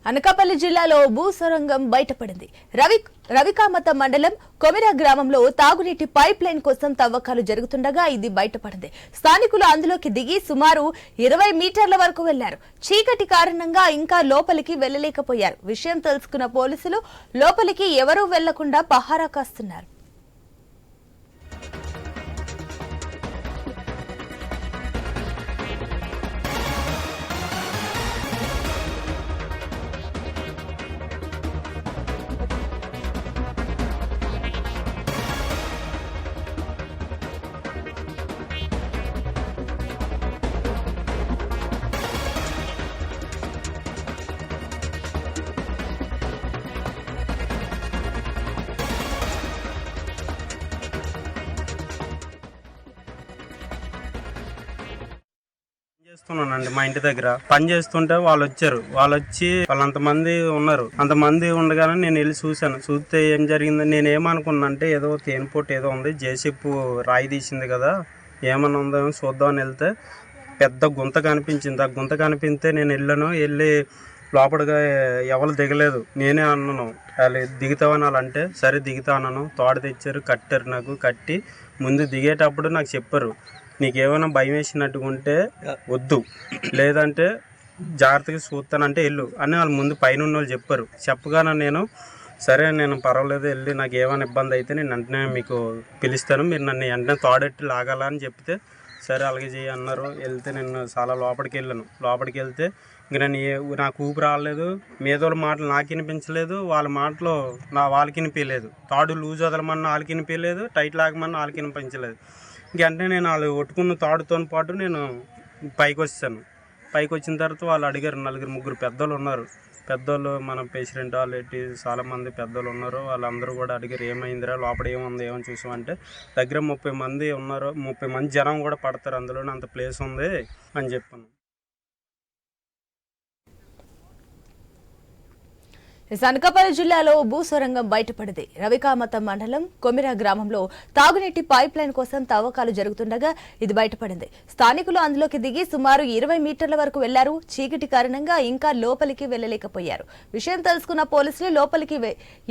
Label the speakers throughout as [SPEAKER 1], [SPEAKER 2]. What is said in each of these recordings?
[SPEAKER 1] అనకాపల్లి జిల్లాలో భూసొరంగం బయటపడింది. రవికామత మండలం కొమిర గ్రామంలో తాగునీటి పైప్ లైన్ కోసం తవ్వకాలు జరుగుతుండగా ఇది బయటపడింది. స్థానికులు అందులోకి దిగి సుమారు 20 మీటర్ల వరకు వెళ్లారు. చీకటి కారణంగా ఇంకా లోపలికి వెళ్లలేకపోయారు. విషయం తెలుసుకున్న పోలీసులు లోపలికి ఎవరూ వెళ్లకుండా పహారా కాస్తున్నారు.
[SPEAKER 2] చేస్తున్నానండి. మా ఇంటి దగ్గర పని చేస్తుంటే వాళ్ళు వచ్చారు. వాళ్ళు వచ్చి వాళ్ళంతమంది ఉన్నారు. అంతమంది ఉండగానే నేను వెళ్ళి చూశాను. చూస్తే ఏం జరిగిందని నేను ఏమనుకున్నా అంటే ఏదో తేనెపోటు ఏదో ఉంది, జేసీపీ రాయి తీసింది కదా, ఏమన్నా ఉందో చూద్దామని వెళ్తే పెద్ద గుంత కనిపించింది. ఆ గుంత కనిపిస్తే నేను వెళ్ళి లోపలిగా ఎవరు దిగలేదు. నేనే అన్నాను వాళ్ళు దిగుతావని వాళ్ళు అంటే సరే దిగుతా అన్నాను. తోడ తెచ్చారు, కట్టారు. నాకు కట్టి ముందు దిగేటప్పుడు నాకు చెప్పారు, నీకేమైనా భయం వేసినట్టుగా ఉంటే వద్దు, లేదంటే జాగ్రత్తగా చూస్తానంటే వెళ్ళు అని వాళ్ళు ముందు పైన ఉన్న వాళ్ళు చెప్పారు. చెప్పగానే నేను సరే నేను పర్వాలేదు వెళ్ళి నాకు ఏమైనా ఇబ్బంది అయితే నేను వెంటనే మీకు పిలుస్తాను, మీరు నన్ను వెంటనే తోడెట్టి లాగాల అని చెప్తే సరే అలాగే చేయి అన్నారు. వెళ్తే నేను చాలా లోపలికి వెళ్ళాను. లోపలికి వెళ్తే ఇంక నాకు ఊపి రాలేదు. మీదోళ్ళ మాటలు నాకు వినిపించలేదు, వాళ్ళ మాటలు వాళ్ళకి వినిపించలేదు. తాడు లూజ్ వదలమన్నా వాళ్ళకి వినిపించలేదు, టైట్ లాగమన్నా వాళ్ళకి వినిపించలేదు. ఇంకంటే నేను వాళ్ళు కొట్టుకున్న తాడుతో పాటు నేను పైకి వచ్చాను. పైకి వచ్చిన తర్వాత వాళ్ళు అడిగారు, 4-3 పెద్దోళ్ళు ఉన్నారు. పెద్దోళ్ళు మన ప్రెసిడెంట్ వాళ్ళు ఎట్టి చాలామంది పెద్దోళ్ళు ఉన్నారు. వాళ్ళందరూ కూడా అడిగారు, ఏమైందిరా లోపల ఏముంది ఏమని చూసామంటే దగ్గర 30 మంది ఉన్నారు. 30 మంది జనం కూడా పడతారు, అందులోనే అంత ప్లేస్ ఉంది అని చెప్పాను.
[SPEAKER 1] అనకాపల్లి జిల్లాలో భూసొరంగం బయటపడింది. రవికామత మండలం కొమిర గ్రామంలో తాగునీటి పైప్ లైన్ కోసం తవ్వకాలు జరుగుతుండగా ఇది బయటపడింది. స్థానికులు అందులోకి దిగి సుమారు 20 మీటర్ల వరకు వెళ్లారు. చీకటి కారణంగా ఇంకా లోపలికి వెళ్లలేకపోయారు. విషయం తెలుసుకున్న పోలీసులు లోపలికి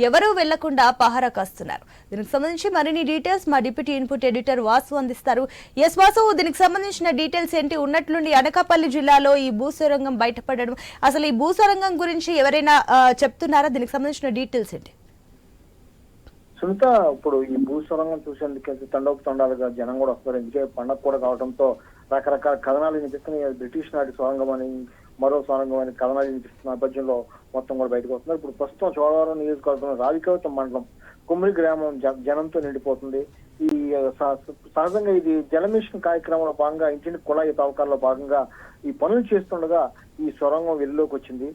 [SPEAKER 1] ఎవరూ వెళ్లకుండా పహారా కాస్తున్నారు. దీనికి సంబంధించి మరిన్ని డీటెయిల్స్ మా డిప్యూటీ ఇన్పుట్ ఎడిటర్ వాసు అందిస్తారు. ఎస్ వాసు, దీనికి సంబంధించిన డీటెయిల్స్ ఏంటి? ఉన్నట్లుండి అనకాపల్లి జిల్లాలో ఈ భూసొరంగం బయటపడడం, అసలు ఈ భూసొరంగం గురించి ఎవరైనా చెప్తున్నారు? దీనికి సంబంధించిన డీటెయిల్స్ ఏంటి?
[SPEAKER 3] సునీత, ఇప్పుడు ఈ భూసొరంగం చూసేందుకు తండోపతండాలుగా జనం కూడా వస్తారు. ఎందుకంటే పండగ కూడా కావడంతో రకరకాల కథనాలు వినిపిస్తున్నాయి. బ్రిటిష్ నాటి సొరంగం అని, మరో సొరంగం అని కథనాలు వినిపిస్తున్న నేపథ్యంలో మొత్తం కూడా బయటకు వస్తున్నారు. ఇప్పుడు ప్రస్తుతం చోడవరం నియోజకవర్గంలో రావికామత మండలం కుమ్మిరి గ్రామం జనంతో నిండిపోతుంది. ఈ సహజంగా ఇది జలమిషన్ కార్యక్రమంలో భాగంగా ఇంటిని కుళాయి తవ్వకాల్లో భాగంగా ఈ పనులు చేస్తుండగా ఈ సొరంగం వెలుగులోకి వచ్చింది.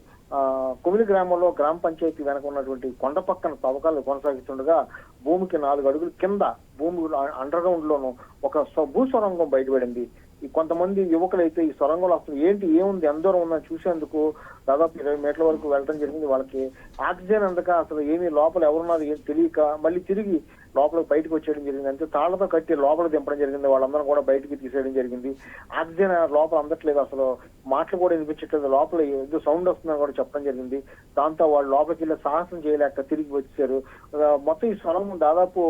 [SPEAKER 3] కుమిలి గ్రామంలో గ్రామ పంచాయతీ వెనక ఉన్నటువంటి కొండ పక్కన తవ్వకాలు కొనసాగిస్తుండగా భూమికి 4 అడుగుల కింద భూమి అండర్ గ్రౌండ్ లోను ఒక భూసొరంగం బయటపడింది. ఈ కొంతమంది యువకులైతే ఈ సొరంగంలో అసలు ఏముంది, ఎంత దూరం ఉందని చూసేందుకు దాదాపు 20 మీటర్ల వరకు వెళ్ళడం జరిగింది. వాళ్ళకి ఆక్సిజన్ అందక అసలు ఏమీ లోపల ఎవరున్నారు ఏం తెలియక మళ్ళీ తిరిగి లోపలికి బయటకు వచ్చేయడం జరిగింది. అంటే తాళ్లతో కట్టి లోపల దింపడం జరిగింది. వాళ్ళందరూ కూడా బయటికి తీసేయడం జరిగింది. ఆక్సిజన్ లోపల అందట్లేదు, అసలు మాటలు కూడా వినిపించట్లేదు, లోపల ఏదో సౌండ్ వస్తుందని కూడా చెప్పడం జరిగింది. దాంతో వాళ్ళు లోపలికి వెళ్ళి సాహసం చేయలేక తిరిగి వచ్చారు. మొత్తం ఈ సొరంగం దాదాపు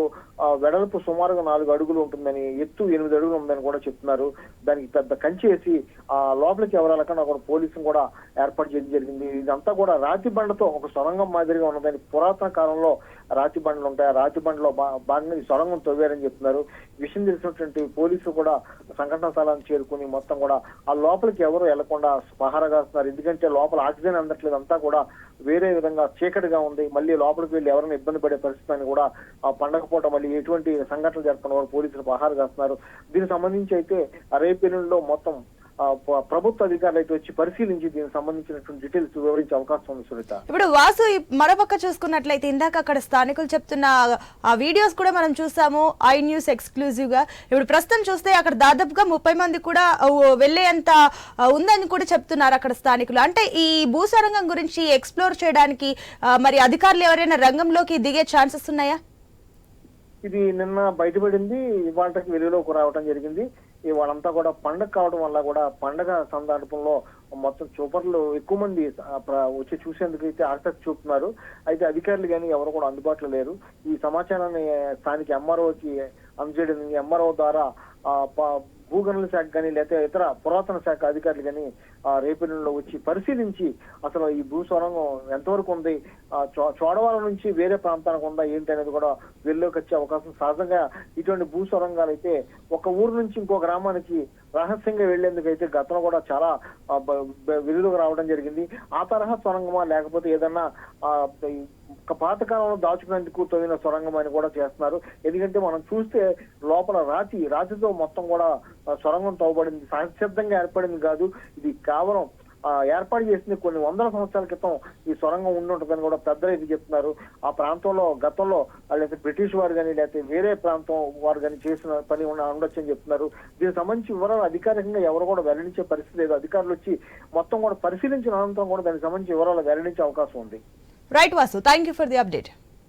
[SPEAKER 3] వెడల్పు సుమారుగా 4 అడుగులు ఉంటుందని, ఎత్తు 8 అడుగులు ఉందని కూడా చెప్తున్నారు. దానికి పెద్ద కంచేసి ఆ లోపలికి ఎవరాలకన్నా ఒక పోలీసులు కూడా ఏర్పాటు చేయడం జరిగింది. ఇదంతా కూడా రాతి బండతో ఒక సొరంగం మాదిరిగా ఉన్నదని, పురాతన కాలంలో రాతి బండ్లు ఉంటాయి, ఆ రాతి బండ్లో భాగంగా ఈ సొరంగం తవ్వారని చెప్తున్నారు. విషయం తెలిసినటువంటి పోలీసులు కూడా సంఘటన స్థలాన్ని చేరుకుని మొత్తం కూడా ఆ లోపలికి ఎవరు వెళ్లకుండా పహారా కాస్తున్నారు. ఎందుకంటే లోపల ఆక్సిజన్ అందట్లేదు, అంతా కూడా వేరే విధంగా చీకటిగా ఉంది. మళ్ళీ లోపలికి వెళ్ళి ఎవరైనా ఇబ్బంది పడే పరిస్థితి అని కూడా ఆ పండగ పూట మళ్ళీ ఎటువంటి సంఘటనలు జరుపుకున్న పోలీసులు పహారా కాస్తున్నారు. దీనికి సంబంధించి అయితే రేపెల్లుండిలో మొత్తం ప్రభుత్వ అధికారులు అయితే వచ్చి పరిశీలించి దీనికి సంబంధించినటువంటి డీటెయిల్స్ వివరించే అవకాశం ఉంది. సునీత,
[SPEAKER 1] ఇప్పుడు వాసు మరోపక్క చూసుకున్నట్లయితే ఇందాక అక్కడ స్థానికులు చెప్తున్న ఆ వీడియోస్ కూడా మనం చూసాము, ఐ న్యూస్ ఎక్స్క్లూజివ్ గా. ఇప్పుడు ప్రస్తుతం చూస్తే అక్కడ దాదాపుగా 30 మంది కూడా వెళ్లేంత ఉందని కూడా చెప్తున్నారు అక్కడ స్థానికులు. అంటే ఈ భూసొరంగం గురించి ఎక్స్ప్లోర్ చేయడానికి మరి అధికారులు ఎవరైనా రంగంలోకి దిగే ఛాన్సెస్ ఉన్నాయా?
[SPEAKER 3] ఇది నిన్న బయటపడింది, ఇవాళకి వెలుగులోకి రావడం జరిగింది. వాళ్ళంతా కూడా పండగ కావడం వల్ల కూడా పండగ సందర్భంలో మొత్తం చూపర్లు ఎక్కువ మంది వచ్చి చూసేందుకు అయితే ఆసక్తి చూపుతున్నారు. అయితే అధికారులు కానీ ఎవరు కూడా అందుబాటులో లేరు. ఈ సమాచారాన్ని స్థానిక ఎంఆర్ఓకి అందజేయడం, ఎంఆర్ఓ ద్వారా భూగనుల శాఖ కానీ లేకపోతే ఇతర పురాతన శాఖ అధికారులు కానీ రేపటిలో వచ్చి పరిశీలించి అసలు ఈ భూ సొరంగం ఎంతవరకు ఉంది, చోడవాల నుంచి వేరే ప్రాంతానికి ఉందా ఏంటి అనేది కూడా వెళ్ళలోకి వచ్చే అవకాశం. సహజంగా ఇటువంటి భూ సొరంగాలు అయితే ఒక ఊరు నుంచి ఇంకో గ్రామానికి రహస్యంగా వెళ్లేందుకు అయితే గతంలో కూడా చాలా వెలుగులోకి రావడం జరిగింది. ఆ తరహా సొరంగమా లేకపోతే ఏదన్నా పాతకాలంలో దాచుకునేందుకు తవ్విన సొరంగం అని కూడా చేస్తున్నారు. ఎందుకంటే మనం చూస్తే లోపల రాతితో మొత్తం కూడా సొరంగం తవ్వబడింది, సహజసిద్ధంగా ఏర్పడింది కాదు. ఇది కేవలం ఏర్పాటు చేసింది కొన్ని వందల సంవత్సరాల క్రితం ఈ సొరంగం ఉంటుందని కూడా పెద్దలు ఇది చెప్తున్నారు. ఆ ప్రాంతంలో గతంలో లేకపోతే బ్రిటిష్ వారు కానీ లేకపోతే వేరే ప్రాంతం వారు కానీ చేసిన పని ఉండొచ్చు అని చెప్తున్నారు. దీనికి సంబంధించి వివరాలు అధికారికంగా ఎవరు కూడా వెల్లడించే పరిస్థితి లేదు. అధికారులు వచ్చి మొత్తం కూడా పరిశీలించిన అనంతరం కూడా దానికి సంబంధించి వివరాలు వెల్లడించే అవకాశం ఉంది.
[SPEAKER 1] Right Vasu, thank you for the update.